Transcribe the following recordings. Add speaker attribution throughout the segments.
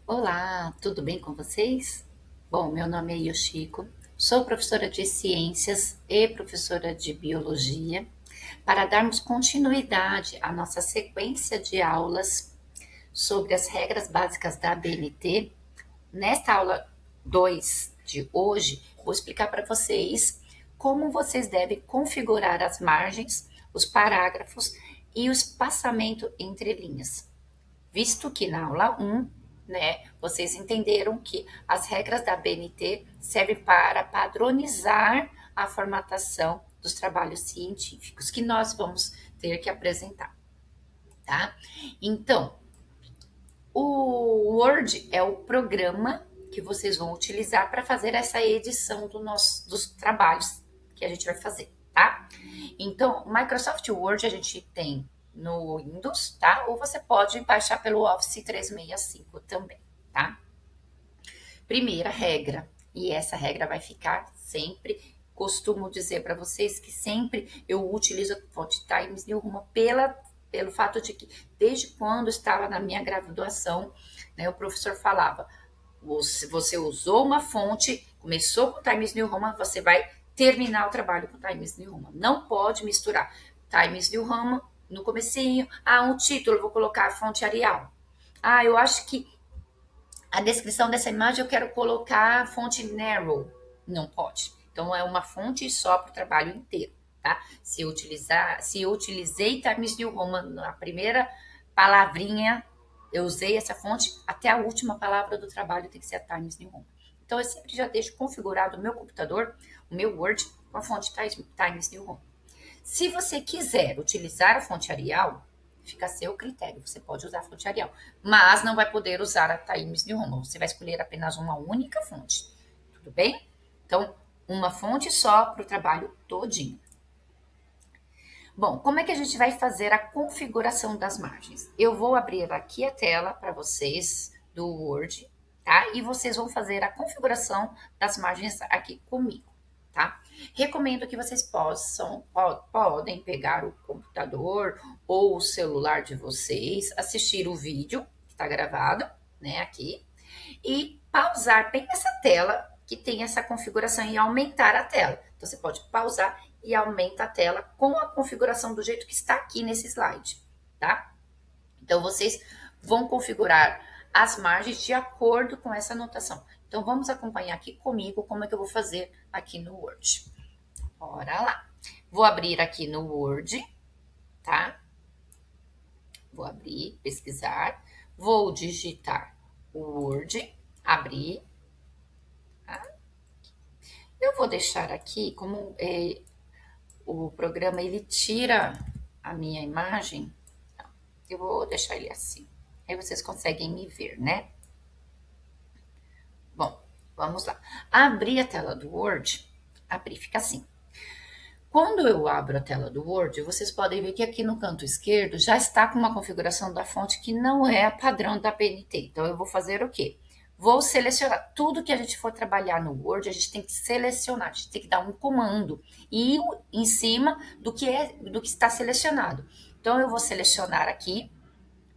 Speaker 1: Olá, tudo bem com vocês? Bom, meu nome é Yoshiko, sou professora de ciências e professora de biologia. Para darmos continuidade à nossa sequência de aulas sobre as regras básicas da ABNT, nesta aula 2 de hoje, vou explicar para vocês como vocês devem configurar as margens, os parágrafos e o espaçamento entre linhas, visto que na aula 1, né, vocês entenderam que as regras da BNT servem para padronizar a formatação dos trabalhos científicos que nós vamos ter que apresentar, tá? Então, o Word é o programa que vocês vão utilizar para fazer essa edição dos trabalhos que a gente vai fazer, tá? Então, Microsoft Word a gente tem no Windows, tá? Ou você pode baixar pelo Office 365 também, tá? Primeira regra, e essa regra vai ficar sempre. Costumo dizer para vocês que sempre eu utilizo a fonte Times New Roman pelo fato de que, desde quando estava na minha graduação, né, o professor falava: você usou uma fonte, começou com Times New Roman, você vai terminar o trabalho com Times New Roman. Não pode misturar Times New Roman no comecinho. Um título, vou colocar a fonte Arial. Eu acho que a descrição dessa imagem eu quero colocar a fonte Narrow. Não pode. Então, é uma fonte só para o trabalho inteiro, tá? Se eu utilizei Times New Roman na primeira palavrinha, eu usei essa fonte, até a última palavra do trabalho tem que ser a Times New Roman. Então, eu sempre já deixo configurado o meu computador, o meu Word, com a fonte Times New Roman. Se você quiser utilizar a fonte Arial, fica a seu critério. Você pode usar a fonte Arial, mas não vai poder usar a Times New Roman. Você vai escolher apenas uma única fonte. Tudo bem? Então, uma fonte só para o trabalho todinho. Bom, como é que a gente vai fazer a configuração das margens? Eu vou abrir aqui a tela para vocês do Word, tá? E vocês vão fazer a configuração das margens aqui comigo, tá? Recomendo que vocês podem pegar o computador ou o celular de vocês, assistir o vídeo que está gravado, né, aqui, e pausar bem nessa tela que tem essa configuração e aumentar a tela. Então, você pode pausar e aumenta a tela com a configuração do jeito que está aqui nesse slide, tá? Então, vocês vão configurar as margens de acordo com essa anotação. Então, vamos acompanhar aqui comigo como é que eu vou fazer aqui no Word. Bora lá. Vou abrir aqui no Word, tá? Vou abrir, pesquisar. Vou digitar o Word, abrir. Tá? Eu vou deixar aqui, como o programa ele tira a minha imagem, eu vou deixar ele assim. Aí vocês conseguem me ver, né? Bom, vamos lá. Abrir a tela do Word, abrir, fica assim. Quando eu abro a tela do Word, vocês podem ver que aqui no canto esquerdo já está com uma configuração da fonte que não é a padrão da PNT. Então, eu vou fazer o quê? Vou selecionar. Tudo que a gente for trabalhar no Word, a gente tem que selecionar, a gente tem que dar um comando e em cima do que está selecionado. Então, eu vou selecionar aqui.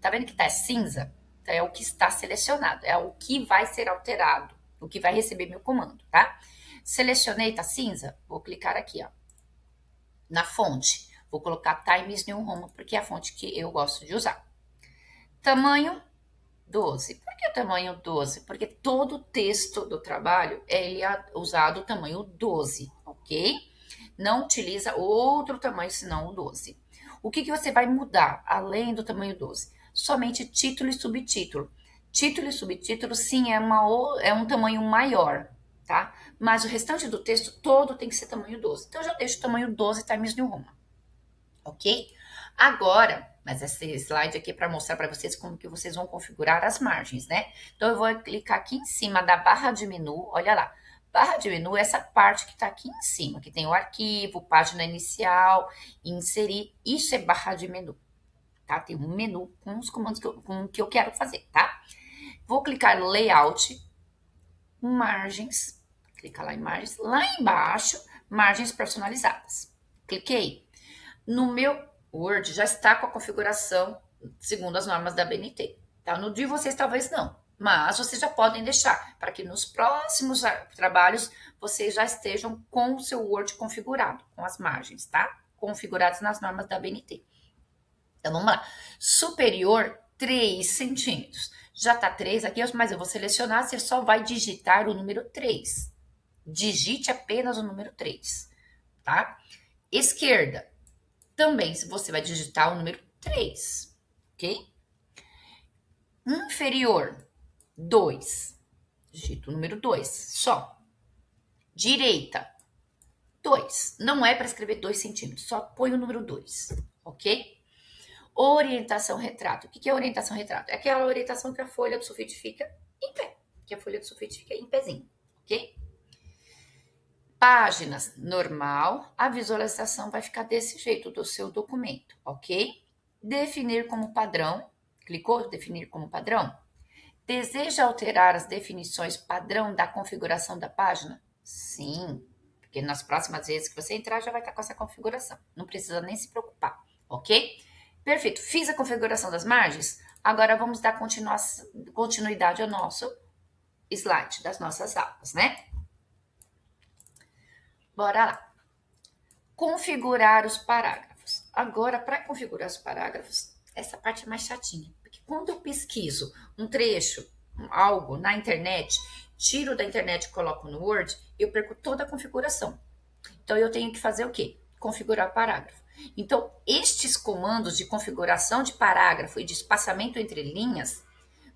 Speaker 1: Tá vendo que está cinza? Então, é o que está selecionado, é o que vai ser alterado, o que vai receber meu comando, tá? Selecionei, tá cinza? Vou clicar aqui, ó, na fonte. Vou colocar Times New Roman, porque é a fonte que eu gosto de usar. Tamanho 12. Por que o tamanho 12? Porque todo o texto do trabalho ele é usado o tamanho 12, ok? Não utiliza outro tamanho senão o 12. O que você vai mudar além do tamanho 12? Somente título e subtítulo. Título e subtítulo, sim, é um tamanho maior, tá? Mas o restante do texto todo tem que ser tamanho 12. Então, eu já deixo o tamanho 12 Times New Roman, ok? Agora, mas esse slide aqui é para mostrar para vocês como que vocês vão configurar as margens, né? Então, eu vou clicar aqui em cima da barra de menu, olha lá. Barra de menu é essa parte que está aqui em cima, que tem o arquivo, página inicial, inserir, isso é barra de menu, tá? Tem um menu com os comandos que eu quero fazer, tá? Vou clicar no layout, margens, clica lá em margens, lá embaixo, margens personalizadas. Cliquei. No meu Word já está com a configuração segundo as normas da BNT, tá? No de vocês talvez não, Mas vocês já podem deixar para que nos próximos trabalhos vocês já estejam com o seu Word configurado, com as margens, tá? Configuradas nas normas da BNT. Então vamos lá. Superior 3 centímetros. Já tá 3 aqui, mas eu vou selecionar, você só vai digitar o número 3. Digite apenas o número 3, tá? Esquerda, também você vai digitar o número 3, ok? Inferior, 2. Digito o número 2, só. Direita, 2. Não é para escrever 2 centímetros, só põe o número 2, ok? Orientação retrato. O que é orientação retrato? É aquela orientação que a folha do sulfite fica em pé. Que a folha do sulfite fica em pezinho, ok? Páginas, normal. A visualização vai ficar desse jeito do seu documento, ok? Definir como padrão. Clicou definir como padrão? Deseja alterar as definições padrão da configuração da página? Sim, porque nas próximas vezes que você entrar já vai estar com essa configuração. Não precisa nem se preocupar, ok? Perfeito, fiz a configuração das margens. Agora vamos dar continuidade ao nosso slide das nossas aulas, né? Bora lá. Configurar os parágrafos. Agora, para configurar os parágrafos, essa parte é mais chatinha. Porque quando eu pesquiso um trecho, algo na internet, tiro da internet e coloco no Word, eu perco toda a configuração. Então, eu tenho que fazer o quê? Configurar o parágrafo. Então, estes comandos de configuração de parágrafo e de espaçamento entre linhas,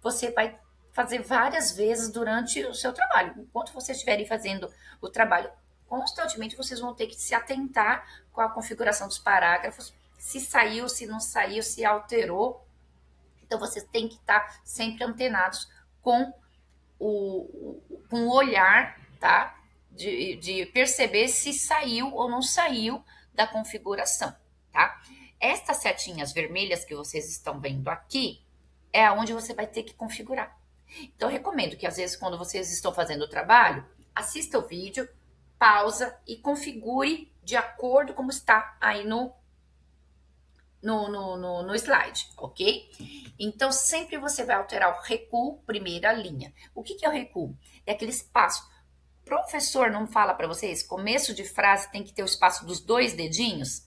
Speaker 1: você vai fazer várias vezes durante o seu trabalho. Enquanto vocês estiverem fazendo o trabalho, constantemente vocês vão ter que se atentar com a configuração dos parágrafos, se saiu, se não saiu, se alterou. Então, vocês têm que estar sempre antenados com o olhar, tá? De perceber se saiu ou não saiu da configuração, tá? Estas setinhas vermelhas que vocês estão vendo aqui é aonde você vai ter que configurar. Então, eu recomendo que, às vezes, quando vocês estão fazendo o trabalho, assista o vídeo, pausa e configure de acordo como está aí no slide, ok? Então, sempre você vai alterar o recuo, primeira linha. O que é o recuo? É aquele espaço. Professor não fala para vocês, começo de frase tem que ter o espaço dos 2 dedinhos?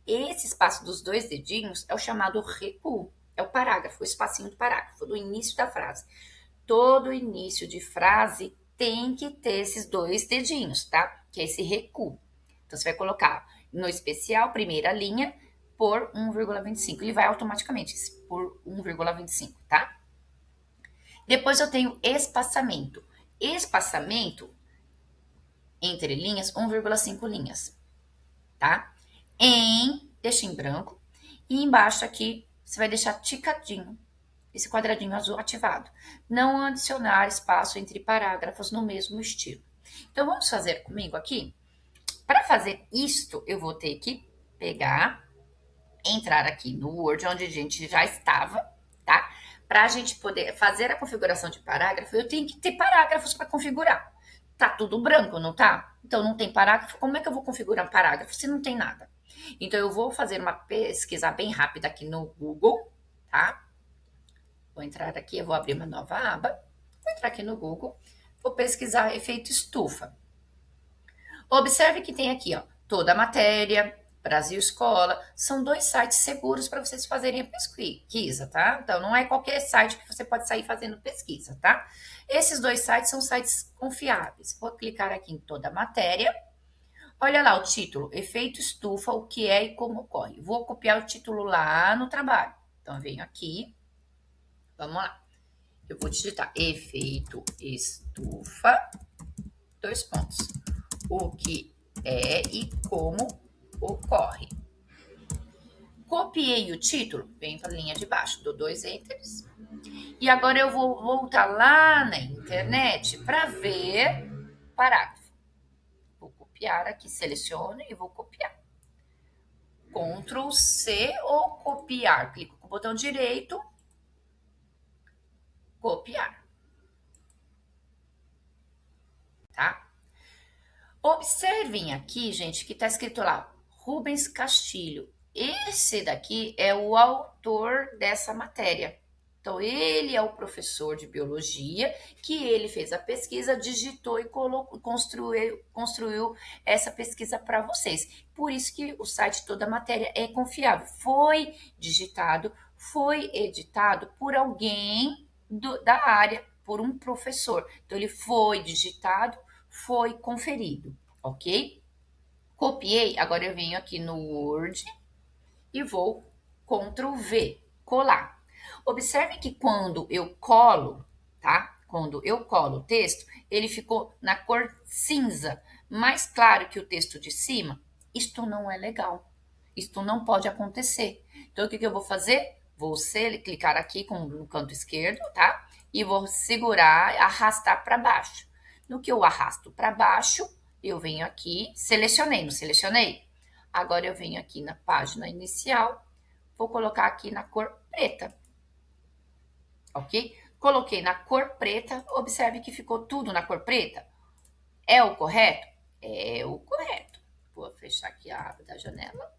Speaker 1: Esse espaço dos 2 dedinhos é o chamado recuo. É o parágrafo, o espacinho do parágrafo, do início da frase. Todo início de frase tem que ter esses 2 dedinhos, tá? Que é esse recuo. Então, você vai colocar no especial, primeira linha, por 1,25. Ele vai automaticamente por 1,25, tá? Depois eu tenho espaçamento. Espaçamento entre linhas, 1,5 linhas, tá? Deixa em branco. E embaixo aqui, você vai deixar ticadinho, esse quadradinho azul ativado. Não adicionar espaço entre parágrafos no mesmo estilo. Então, vamos fazer comigo aqui? Para fazer isto, eu vou ter que pegar, entrar aqui no Word, onde a gente já estava, tá? Para a gente poder fazer a configuração de parágrafo, eu tenho que ter parágrafos para configurar. Tá tudo branco, não tá? Então, não tem parágrafo. Como é que eu vou configurar um parágrafo se não tem nada? Então, eu vou fazer uma pesquisa bem rápida aqui no Google, tá? Vou entrar aqui, eu vou abrir uma nova aba. Vou entrar aqui no Google. Vou pesquisar efeito estufa. Observe que tem aqui, ó, toda a matéria, Brasil Escola, são 2 sites seguros para vocês fazerem a pesquisa, tá? Então, não é qualquer site que você pode sair fazendo pesquisa, tá? Esses 2 sites são sites confiáveis. Vou clicar aqui em toda a matéria. Olha lá o título, efeito estufa, o que é e como ocorre. Vou copiar o título lá no trabalho. Então, eu venho aqui, vamos lá. Eu vou digitar efeito estufa, 2 pontos. O que é e como ocorre. Copiei o título, venho para a linha de baixo, dou 2 enters. E agora eu vou voltar lá na internet para ver parágrafo. Vou copiar aqui, seleciono e vou copiar. Ctrl C ou copiar. Clico com o botão direito, copiar. Tá? Observem aqui, gente, que está escrito lá, Rubens Castilho. Esse daqui é o autor dessa matéria. Então, ele é o professor de biologia, que ele fez a pesquisa, digitou e construiu essa pesquisa para vocês. Por isso que o site Toda a Matéria é confiável. Foi digitado, foi editado por alguém da área, por um professor. Então, ele foi digitado, foi conferido, ok? Copiei, agora eu venho aqui no Word e vou Ctrl V, colar. Observe que quando eu colo, tá? Quando eu colo o texto, ele ficou na cor cinza, mais claro que o texto de cima. Isto não é legal. Isto não pode acontecer. Então, o que eu vou fazer? Vou clicar aqui no canto esquerdo, tá? E vou segurar, arrastar para baixo. No que eu arrasto para baixo, eu venho aqui, selecionei, não selecionei? Agora eu venho aqui na página inicial, vou colocar aqui na cor preta, ok? Coloquei na cor preta, observe que ficou tudo na cor preta. É o correto? É o correto. Vou fechar aqui a aba da janela.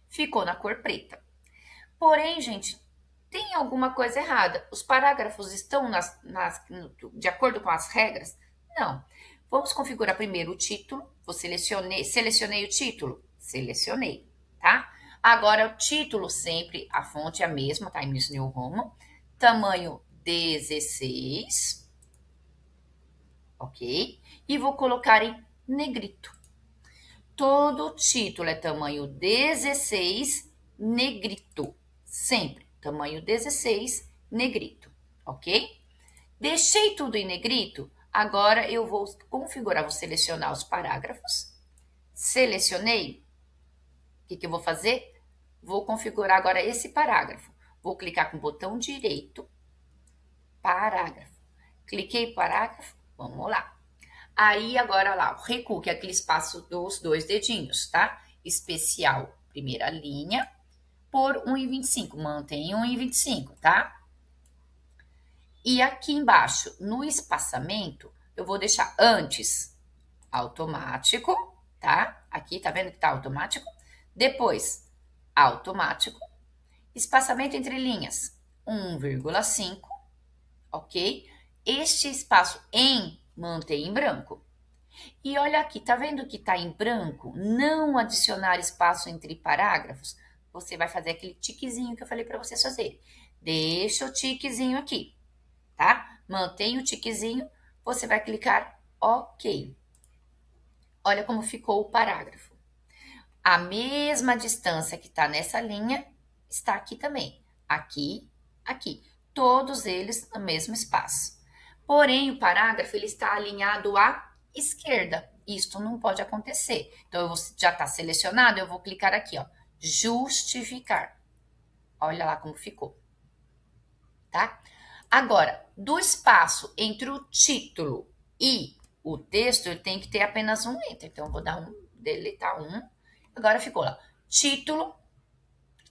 Speaker 1: Ficou na cor preta. Porém, gente, tem alguma coisa errada. Os parágrafos estão de acordo com as regras? Não. Vamos configurar primeiro o título. Selecionei o título? Selecionei, tá? Agora, o título sempre, a fonte é a mesma, Times New Roman. Tamanho 16. Ok? E vou colocar em negrito. Todo título é tamanho 16, negrito. Sempre, tamanho 16, negrito. Ok? Deixei tudo em negrito. Agora eu vou configurar, vou selecionar os parágrafos. Selecionei. O que eu vou fazer? Vou configurar agora esse parágrafo. Vou clicar com o botão direito, parágrafo. Cliquei parágrafo, vamos lá. Aí agora lá, o recuo, que é aquele espaço dos 2 dedinhos, tá? Especial, primeira linha, por 1,25. Mantém 1,25, tá? E aqui embaixo, no espaçamento, eu vou deixar antes automático, tá? Aqui, tá vendo que tá automático? Depois, automático. Espaçamento entre linhas, 1,5, ok? Este espaço em mantém em branco. E olha aqui, tá vendo que tá em branco? Não adicionar espaço entre parágrafos. Você vai fazer aquele tiquezinho que eu falei para vocês fazerem. Deixa o tiquezinho aqui, tá? Mantém o tiquezinho, você vai clicar OK. Olha como ficou o parágrafo. A mesma distância que está nessa linha está aqui também. Aqui, aqui. Todos eles no mesmo espaço. Porém, o parágrafo ele está alinhado à esquerda. Isto não pode acontecer. Então, já está selecionado, eu vou clicar aqui, ó, justificar. Olha lá como ficou. Tá? Agora, do espaço entre o título e o texto, ele tem que ter apenas um enter. Então, eu vou dar deletar um. Agora ficou lá. Título,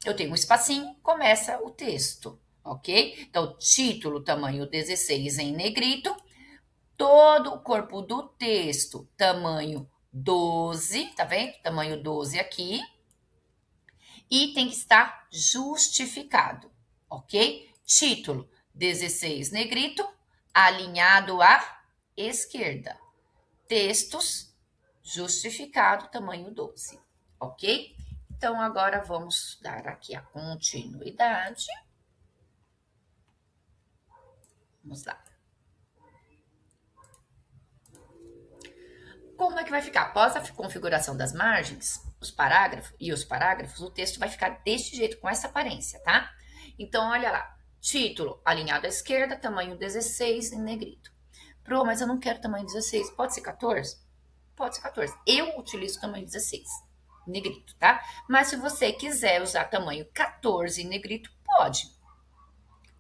Speaker 1: eu tenho um espacinho, começa o texto, ok? Então, título, tamanho 16 em negrito. Todo o corpo do texto, tamanho 12, tá vendo? Tamanho 12 aqui. E tem que estar justificado, ok? Título, 16 negrito, alinhado à esquerda. Textos, justificado, tamanho 12, ok? Então, agora vamos dar aqui a continuidade. Vamos lá. Como é que vai ficar? Após a configuração das margens, os parágrafos, o texto vai ficar deste jeito, com essa aparência, tá? Então, olha lá. Título, alinhado à esquerda, tamanho 16 em negrito. Pro, mas eu não quero tamanho 16. Pode ser 14? Pode ser 14. Eu utilizo tamanho 16, negrito, tá? Mas se você quiser usar tamanho 14 em negrito, pode,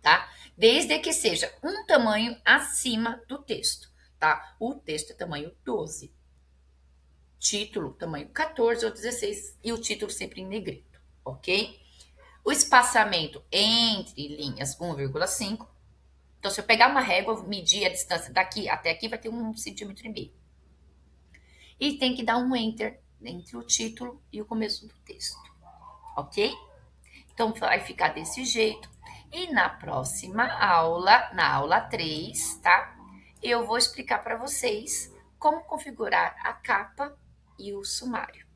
Speaker 1: tá? Desde que seja um tamanho acima do texto, tá? O texto é tamanho 12. Título, tamanho 14 ou 16 e o título sempre em negrito, ok? O espaçamento entre linhas 1,5. Então, se eu pegar uma régua, medir a distância daqui até aqui, vai ter 1,5 cm. E tem que dar um enter entre o título e o começo do texto, ok? Então, vai ficar desse jeito. E na próxima aula, na aula 3, tá? Eu vou explicar para vocês como configurar a capa e o sumário.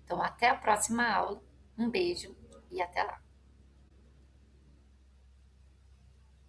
Speaker 1: Então, até a próxima aula. Um beijo e até lá.